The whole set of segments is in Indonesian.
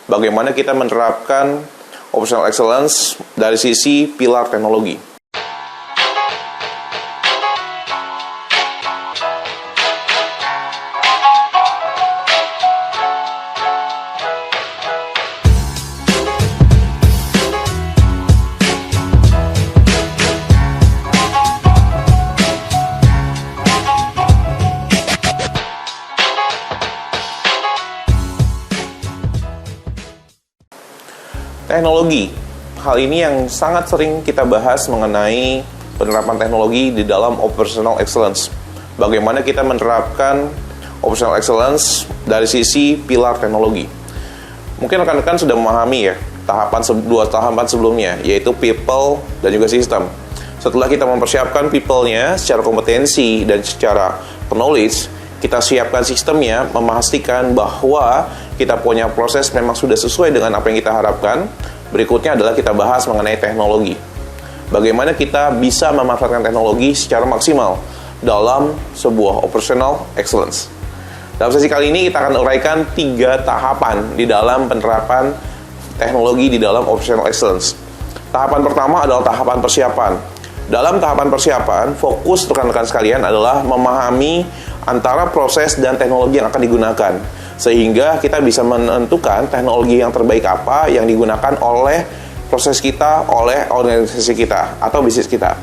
bagaimana kita menerapkan operational excellence dari sisi pilar teknologi. Teknologi, hal ini yang sangat sering kita bahas mengenai penerapan teknologi di dalam operational excellence. Bagaimana kita menerapkan operational excellence dari sisi pilar teknologi. Mungkin rekan-rekan sudah memahami ya dua tahapan sebelumnya, yaitu people dan juga sistem. Setelah kita mempersiapkan people-nya secara kompetensi dan secara knowledge, kita siapkan sistemnya, memastikan bahwa kita punya proses memang sudah sesuai dengan apa yang kita harapkan. Berikutnya adalah kita bahas mengenai teknologi. Bagaimana kita bisa memanfaatkan teknologi secara maksimal dalam sebuah operational excellence. Dalam sesi kali ini kita akan uraikan 3 tahapan di dalam penerapan teknologi di dalam operational excellence. Tahapan pertama adalah tahapan persiapan. Dalam tahapan persiapan, fokus rekan-rekan sekalian adalah memahami antara proses dan teknologi yang akan digunakan, sehingga kita bisa menentukan teknologi yang terbaik apa yang digunakan oleh proses kita, oleh organisasi kita atau bisnis kita.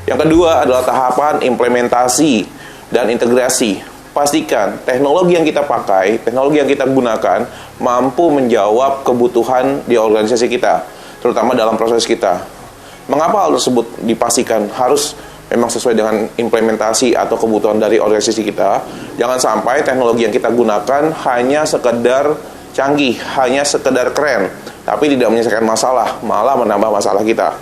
Yang kedua adalah tahapan implementasi dan integrasi. Pastikan teknologi yang kita pakai, teknologi yang kita gunakan mampu menjawab kebutuhan di organisasi kita, terutama dalam proses kita. Mengapa hal tersebut dipastikan harus memang sesuai dengan implementasi atau kebutuhan dari organisasi kita? Jangan sampai teknologi yang kita gunakan hanya sekedar canggih, hanya sekedar keren, tapi tidak menyelesaikan masalah, malah menambah masalah kita.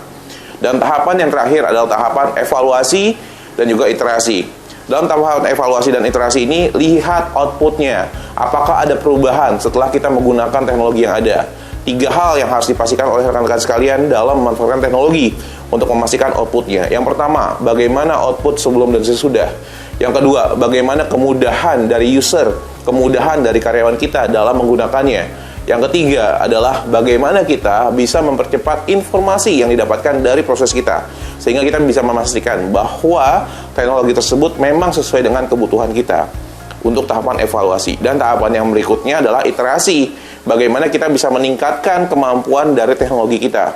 Dan tahapan yang terakhir adalah tahapan evaluasi dan juga iterasi. Dalam tahapan evaluasi dan iterasi ini, lihat outputnya. Apakah ada perubahan setelah kita menggunakan teknologi yang ada? 3 hal yang harus dipastikan oleh rekan-rekan sekalian dalam memanfaatkan teknologi untuk memastikan outputnya. Yang pertama, bagaimana output sebelum dan sesudah. Yang kedua, bagaimana kemudahan dari user, kemudahan dari karyawan kita dalam menggunakannya. Yang ketiga adalah bagaimana kita bisa mempercepat informasi yang didapatkan dari proses kita, sehingga kita bisa memastikan bahwa teknologi tersebut memang sesuai dengan kebutuhan kita. Untuk tahapan evaluasi. Dan tahapan yang berikutnya adalah iterasi. Bagaimana kita bisa meningkatkan kemampuan dari teknologi kita.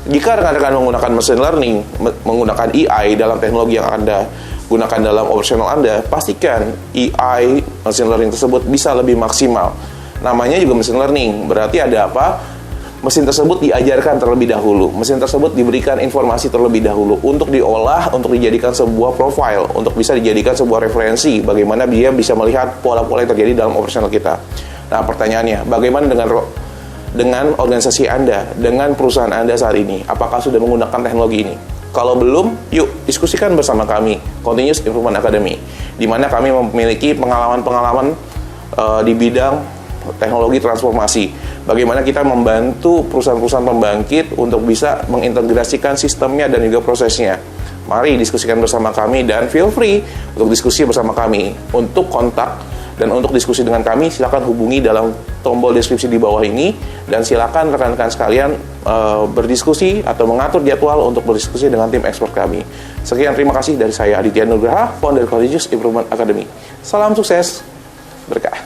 Jika rekan-rekan menggunakan machine learning, menggunakan AI dalam teknologi yang Anda gunakan dalam operational Anda, pastikan AI, machine learning tersebut bisa lebih maksimal. Namanya juga machine learning, berarti ada apa? Mesin tersebut diajarkan terlebih dahulu. Mesin tersebut diberikan informasi terlebih dahulu untuk diolah, untuk dijadikan sebuah profile, untuk bisa dijadikan sebuah referensi bagaimana dia bisa melihat pola-pola yang terjadi dalam operasional kita. Nah, pertanyaannya, bagaimana dengan organisasi Anda, dengan perusahaan Anda saat ini? Apakah sudah menggunakan teknologi ini? Kalau belum, yuk diskusikan bersama kami, Continuous Improvement Academy, di mana kami memiliki pengalaman-pengalaman di bidang teknologi transformasi. Bagaimana kita membantu perusahaan-perusahaan pembangkit untuk bisa mengintegrasikan sistemnya dan juga prosesnya. Mari diskusikan bersama kami dan feel free untuk diskusi bersama kami. Untuk kontak dan untuk diskusi dengan kami, silakan hubungi dalam tombol deskripsi di bawah ini, dan silakan rekan-rekan sekalian berdiskusi atau mengatur jadwal untuk berdiskusi dengan tim expert kami. Sekian, terima kasih dari saya Aditya Nugraha, founder Continuous Improvement Academy. Salam sukses, berkah.